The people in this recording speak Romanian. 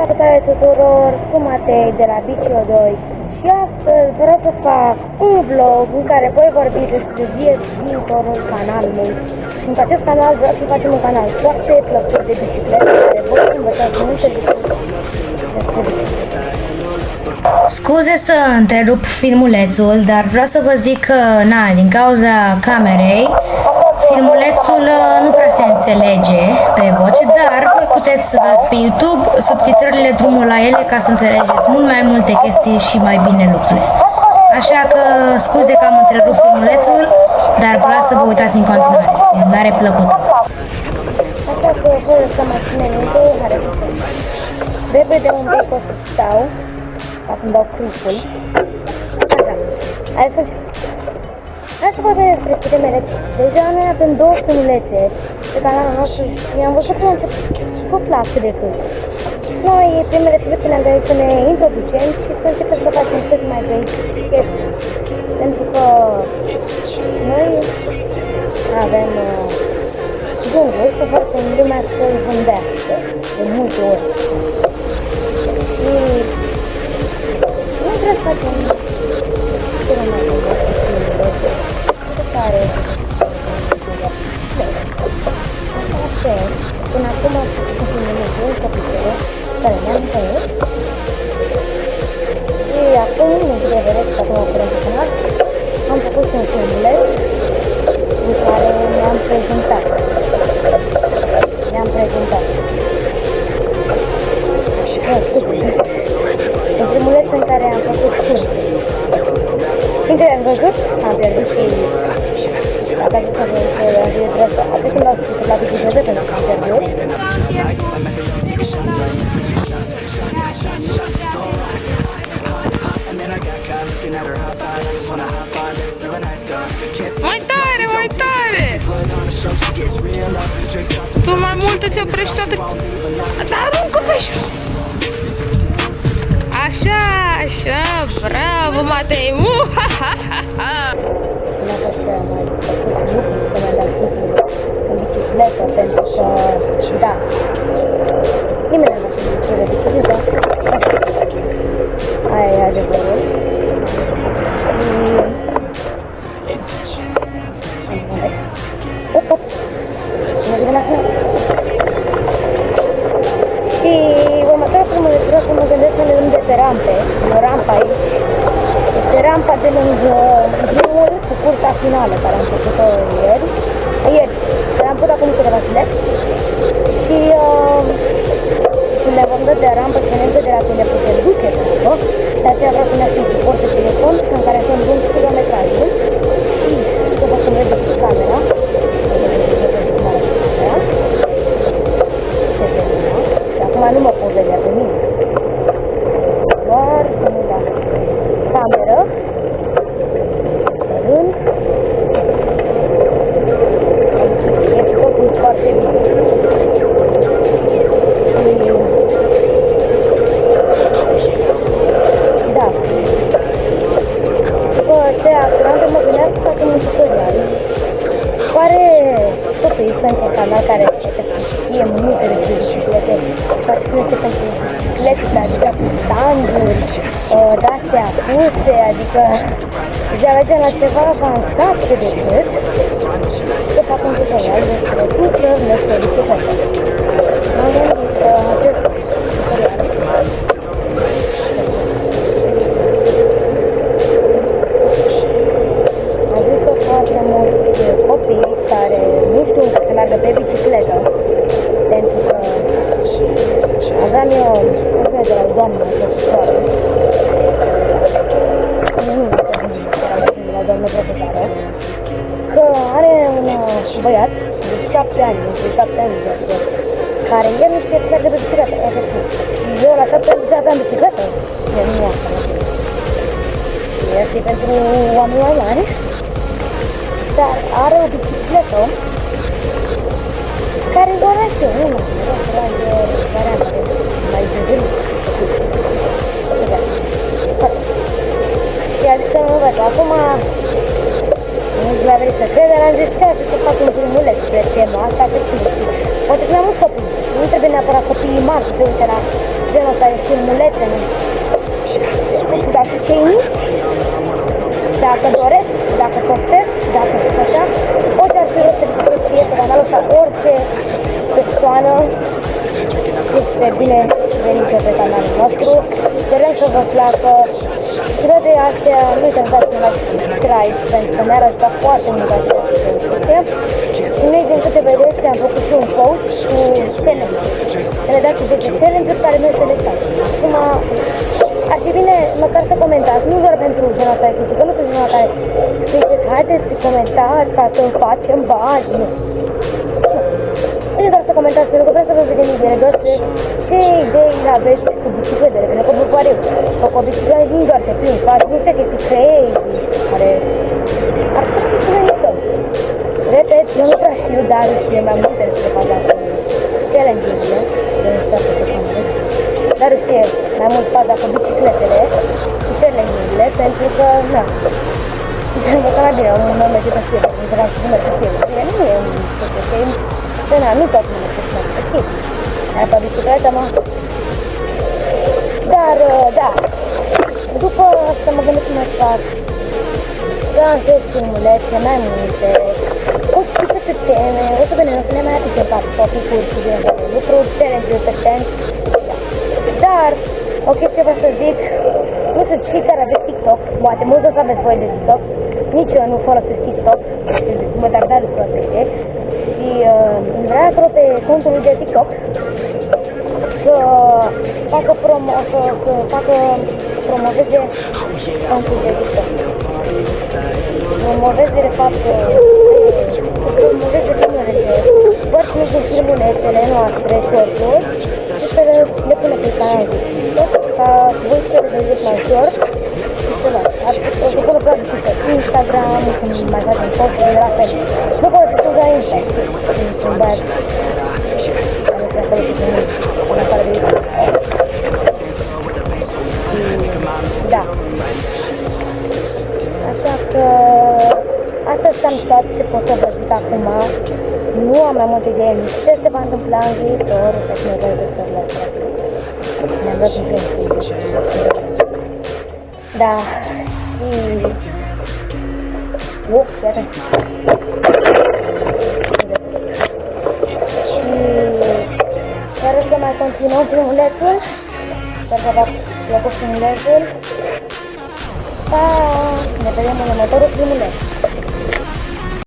Salutare tuturor, cu Matei de la BCO2 și astăzi vreau să fac un vlog în care voi vorbi despre viitorul canalului. Și în acest canal vreau să facem un canal foarte plăcut de biciclete, care voi învățați multe lucruri despre biciclete. Scuze să întrerup filmulețul, dar vreau să vă zic că, din cauza camerei, filmulețul nu prea se înțelege pe voce, dar voi puteți să dați pe YouTube subtitrările, drumul la ele, ca să înțelegeți mult mai multe chestii și mai bine lucrurile. Așa că scuze că am întrerupt filmulețul, dar vreau să vă uitați în continuare. Vizionare plăcută! Așa că voi să mă ține minte care repede un pic o să stau, acum dau clipul. Așa, hai să vorbim despre primele. Deja noi avem două filmulețe pe canalul nostru și am văzut că nu plac de cât. Noi primele filmulețe ne-am gândit să ne introducem și să începem să facem cât mai basic. Pentru că noi avem gândul să facem lumea să zâmbească de multe ori. Și nu vreau să facem cele mai bune filmulețe care până acum am făcut un filmuleț în capitole care ne-am întâlnit și acum, în de vedeți că acum apărăm pe canal, am făcut un filmuleț în care ne-am prezentat. Un filmuleț în care am făcut film. Din care am văzut, am pierdut și dacă ați văzut că am pierdut asta, atât când l-au spus la bicicletă, pentru că am pierdut. Mai tare, mai tare! Tu mai mult îți oprești toată... Dar aruncă pe jos! Așa, așa, bravo, Matei! Muhahaha! Bicicletă, pentru că, da, nimeni nu va să de bicicletă. Aia e adevărul. Și următoarea filmulețură să mă gândesc să ne dăm de pe rampe, în rampa aici. Este rampa de lângă drumul cu cursa finală, care am făcut-o ieri, am pus acum câteva zile. Și ne vom da de rampă și ne de la când ne putem duce pe acolo. De aceea vreau să ne aștept suport de telefon, în care să-mi dăm kilometrajul. Și să vă să-mi vedeți cu camera. Și acum nu mă pot vedea pe mine. Doar să nu dau cameră. Rând. E totul foarte bine. Da. După aceea, când mă gândeam să facem un tutorial care totul este pentru un canal care știe multe despre biciclete, care nu este pentru biciclete, adică cu standuri, de-astea puse, adică de-a merge la ceva avansat de decât să fac un tutorial despre tuturor despre biciclete. M-am gândit că acest tutorial ajută foarte mulți copii care nu știu să meargă pe bicicletă, pentru că aveam eu de la doamna profesoară, la doamna profesoară, că are un băiat de 7 ani, care el nu știe să meargă pe bicicletă, efectiv. Eu la 7 ani deja aveam bicicletă, eu nu asta la tine. Este pentru oameni mai mari, dar are o bicicletă care dorește una, varianta mai zâmbit. Și a zis să mă văd, acum nu l-a venit să crede, dar am zis că să fac un filmuleț pe tema asta, că știu, poate că mai mulți copii, nu trebuie neapărat copiii mari să se uite la genul ăsta de filmulețe. Dacă știi, dacă doresc, dacă postez, dacă fac așa, orice ar fi rost să fie pe canalul ăsta, orice persoană este bine venită pe canalul nostru. Sperăm să vă placă. Și de astea, nu uitați să dați un like și subscribe, pentru că ne-ar ajuta foarte mult această discuție. Și noi, din câte vedeți, am făcut și un post cu challenge. Să ne dați 10 challenge-uri care noi selectați. Acum, ar fi bine măcar să comentați, nu doar pentru genul ăsta de chestii, că nu sunt genul care ziceți, haideți să comentați ca să facem bani, nu. Nu doar să comentați, pentru că vreau să vă vedem idei, doar să ce idei aveți cu bicicletele, pentru că vă pariu, că cu o bicicletă din doar te plimbi, faci niște chestii crazy, care ar trebui să venită. Repet, eu nu prea știu, dar știu mai multe despre faza cu challenge-urile, dar știu mai mult faza cu bicicletele și challenge-urile, pentru că, na, măcar mai bine, un om merge pe fiecare, pentru că am spus merge pe fiecare, nu e un chestie, că na, nu tot numai să merge pe fiecare, aia pe bicicletă, mă. Dar, da, după asta mă gândesc să mai fac, să lansez filmulețe mai multe, o să pe teme, o să vedem, o să ne mai aducem ca topicuri și de lucruri, challenge-uri pe teme. Dar, o chestie vreau să zic, nu știu cei care aveți TikTok, poate mulți o să aveți voie de TikTok, nici eu nu folosesc TikTok, mă dar de folosesc. Și vreau acolo pe contul de TikTok să facă promoveze contul de TikTok. Promoveze de fapt, promoveze filmele, părți din filmulețele noastre, short-uri, și să le pune pe canal de TikTok, ca voi să le vedeți mai ușor și să luați. O să pună practic pe Instagram, când mai facem posturi, la fel. Nu pot să spun la Instagram, sunt băiat care se acolo și mult, în afară de YouTube. Da. Așa că asta cam tot ce pot să vă zic acum. Nu am mai multe idei nici ce se va întâmpla în viitor, să ne văd de sările astea. Ne-am dat în principiu. Da. Iată. Sper să mai continuăm filmulețul. Sper că v-a plăcut filmulețul. Pa! Ne vedem în următorul filmuleț.